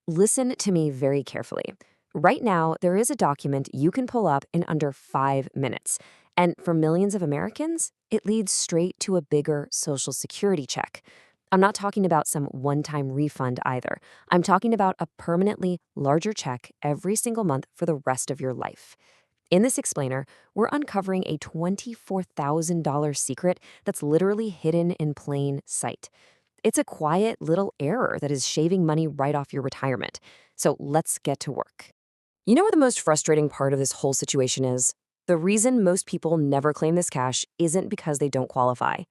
Listen to me very carefully. Right now, there is a document you can pull up in under 5 minutes. And for millions of Americans, it leads straight to a bigger Social Security check. I'm not talking about some one time refund either. I'm talking about a permanently larger check every single month for the rest of your life. In this explainer, we're uncovering a $24,000 secret that's literally hidden in plain sight. It's a quiet little error that is shaving money right off your retirement. So let's get to work. You know what the most frustrating part of this whole situation is? The reason most people never claim this cash isn't because they don't qualify.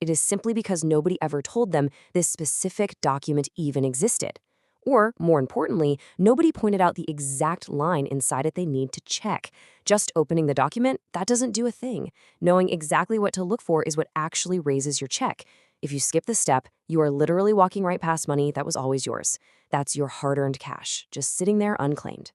It is simply because nobody ever told them this specific document even existed. Or, more importantly, nobody pointed out the exact line inside it they need to check. Just opening the document, that doesn't do a thing. Knowing exactly what to look for is what actually raises your check. If you skip this step, you are literally walking right past money that was always yours. That's your hard-earned cash, just sitting there unclaimed.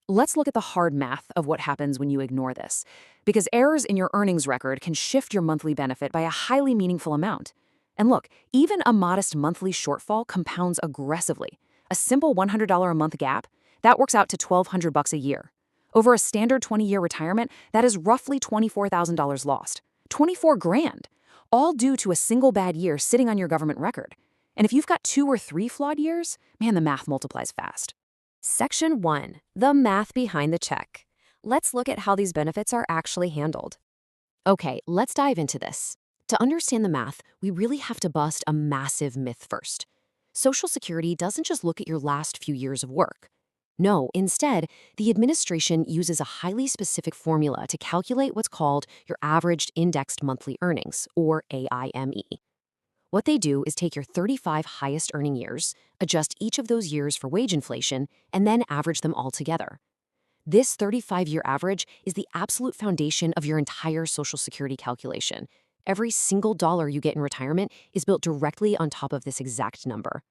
Let's look at the hard math of what happens when you ignore this, because errors in your earnings record can shift your monthly benefit by a highly meaningful amount. And look, even a modest monthly shortfall compounds aggressively. A simple $100 a month gap, that works out to $1,200 a year. Over a standard 20-year retirement, that is roughly $24,000 lost. 24 grand, all due to a single bad year sitting on your government record. And if you've got 2 or 3 flawed years, man, the math multiplies fast. Section 1. The math behind the check. Let's look at how these benefits are actually handled. Okay, let's dive into this. To understand the math, we really have to bust a massive myth first. Social Security doesn't just look at your last few years of work. No, instead, the administration uses a highly specific formula to calculate what's called your averaged indexed monthly earnings, or AIME. What they do is take your 35 highest earning years, adjust each of those years for wage inflation, and then average them all together. This 35-year average is the absolute foundation of your entire Social Security calculation. Every single dollar you get in retirement is built directly on top of this exact number.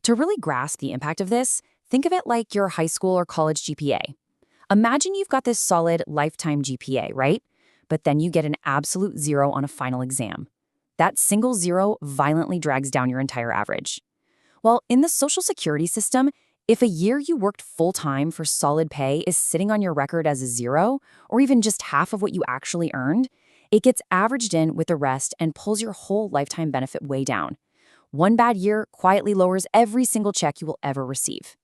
To really grasp the impact of this, think of it like your high school or college GPA. Imagine you've got this solid lifetime GPA, right? But then you get an absolute 0 on a final exam. That single 0 violently drags down your entire average. Well, in the Social Security system, if a year you worked full-time for solid pay is sitting on your record as a 0, or even just half of what you actually earned, it gets averaged in with the rest and pulls your whole lifetime benefit way down. One bad year quietly lowers every single check you will ever receive.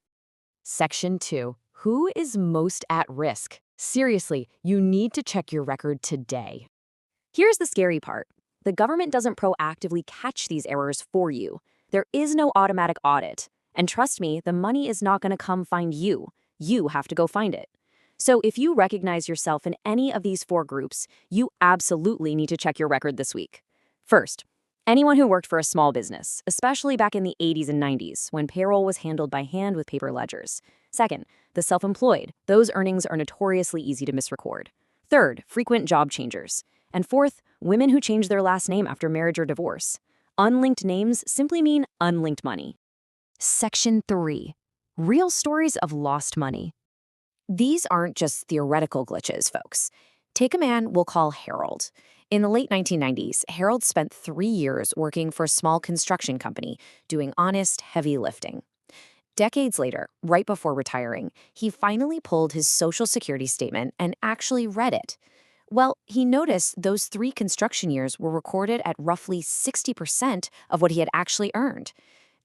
Section 2. Who is most at risk? Seriously, you need to check your record today. Here's the scary part. The government doesn't proactively catch these errors for you. There is no automatic audit. And trust me, the money is not going to come find you. You have to go find it. So if you recognize yourself in any of these 4 groups, you absolutely need to check your record this week. First, anyone who worked for a small business, especially back in the 80s and 90s when payroll was handled by hand with paper ledgers. Second, the self-employed. Those earnings are notoriously easy to misrecord. Third, frequent job changers. And fourth, women who change their last name after marriage or divorce. Unlinked names simply mean unlinked money. Section 3. Real stories of lost money. These aren't just theoretical glitches, folks. Take a man we'll call Harold. In the late 1990s, Harold spent 3 years working for a small construction company, doing honest, heavy lifting. Decades later, right before retiring, he finally pulled his Social Security statement and actually read it. Well, he noticed those 3 construction years were recorded at roughly 60% of what he had actually earned.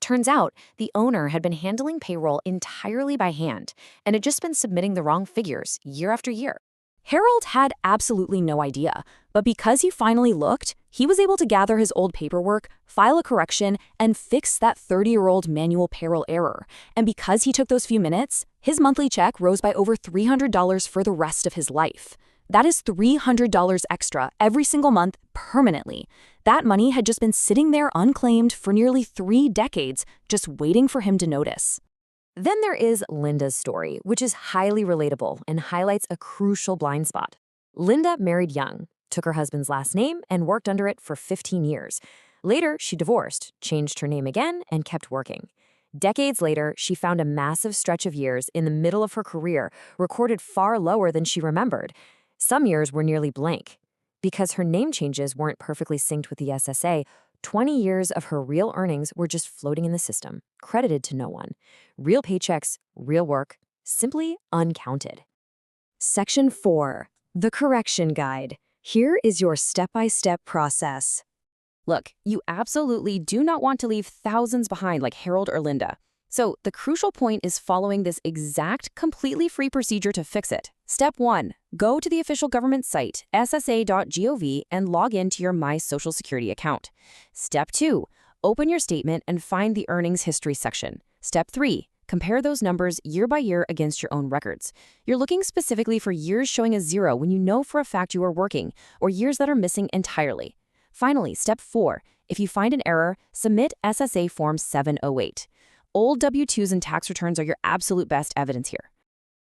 Turns out, the owner had been handling payroll entirely by hand and had just been submitting the wrong figures year after year. Harold had absolutely no idea, but because he finally looked, he was able to gather his old paperwork, file a correction, and fix that 30-year-old manual payroll error. And because he took those few minutes, his monthly check rose by over $300 for the rest of his life. That is $300 extra every single month permanently. That money had just been sitting there unclaimed for nearly 3 decades, just waiting for him to notice. Then there is Linda's story, which is highly relatable and highlights a crucial blind spot. Linda married young, took her husband's last name, and worked under it for 15 years. Later, she divorced, changed her name again, and kept working. Decades later, she found a massive stretch of years in the middle of her career, recorded far lower than she remembered. Some years were nearly blank. Because her name changes weren't perfectly synced with the SSA, 20 years of her real earnings were just floating in the system, credited to no one. Real paychecks, real work, simply uncounted. Section 4. The Correction Guide. Here is your step-by-step process. Look, you absolutely do not want to leave thousands behind like Harold or Linda. So the crucial point is following this exact, completely free procedure to fix it. Step 1. Go to the official government site, ssa.gov, and log in to your My Social Security account. Step 2. Open your statement and find the Earnings History section. Step 3. Compare those numbers year by year against your own records. You're looking specifically for years showing a 0 when you know for a fact you are working, or years that are missing entirely. Finally, Step 4. If you find an error, submit SSA Form 708. Old W-2s and tax returns are your absolute best evidence here.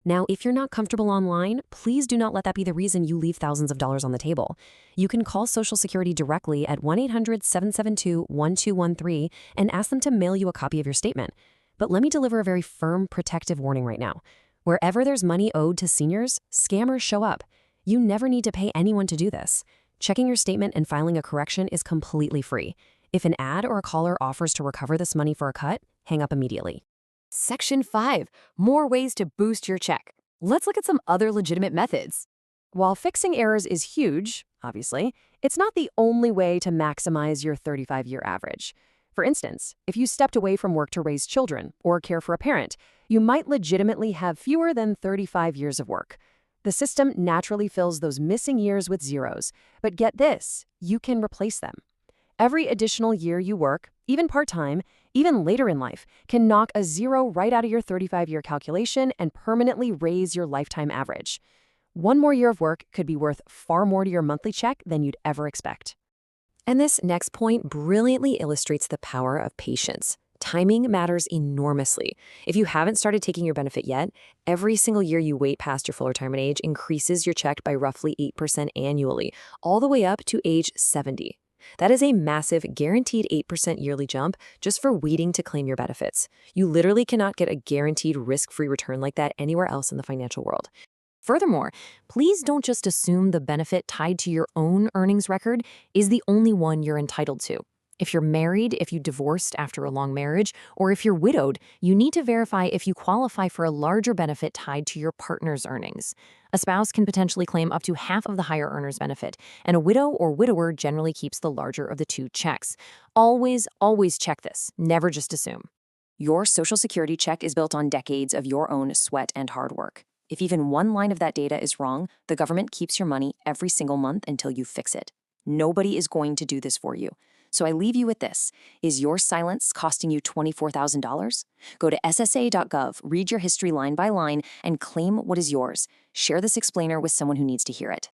Now, if you're not comfortable online, please do not let that be the reason you leave thousands of dollars on the table. You can call Social Security directly at 1-800-772-1213 and ask them to mail you a copy of your statement. But let me deliver a very firm, protective warning right now. Wherever there's money owed to seniors, scammers show up. You never need to pay anyone to do this. Checking your statement and filing a correction is completely free. If an ad or a caller offers to recover this money for a cut, hang up immediately. Section 5. More ways to boost your check. Let's look at some other legitimate methods. While fixing errors is huge, obviously, it's not the only way to maximize your 35-year average. For instance, if you stepped away from work to raise children or care for a parent, you might legitimately have fewer than 35 years of work. The system naturally fills those missing years with zeros, but get this, you can replace them. Every additional year you work, even part-time, even later in life, can knock a 0 right out of your 35-year calculation and permanently raise your lifetime average. One more year of work could be worth far more to your monthly check than you'd ever expect. And this next point brilliantly illustrates the power of patience. Timing matters enormously. If you haven't started taking your benefit yet, every single year you wait past your full retirement age increases your check by roughly 8% annually, all the way up to age 70. That is a massive, guaranteed 8% yearly jump just for waiting to claim your benefits. You literally cannot get a guaranteed risk-free return like that anywhere else in the financial world. Furthermore, please don't just assume the benefit tied to your own earnings record is the only one you're entitled to. If you're married, if you divorced after a long marriage, or if you're widowed, you need to verify if you qualify for a larger benefit tied to your partner's earnings. A spouse can potentially claim up to half of the higher earner's benefit, and a widow or widower generally keeps the larger of the two checks. Always, always check this. Never just assume. Your Social Security check is built on decades of your own sweat and hard work. If even one line of that data is wrong, the government keeps your money every single month until you fix it. Nobody is going to do this for you. So I leave you with this. Is your silence costing you $24,000? Go to ssa.gov, read your history line by line, and claim what is yours. Share this explainer with someone who needs to hear it.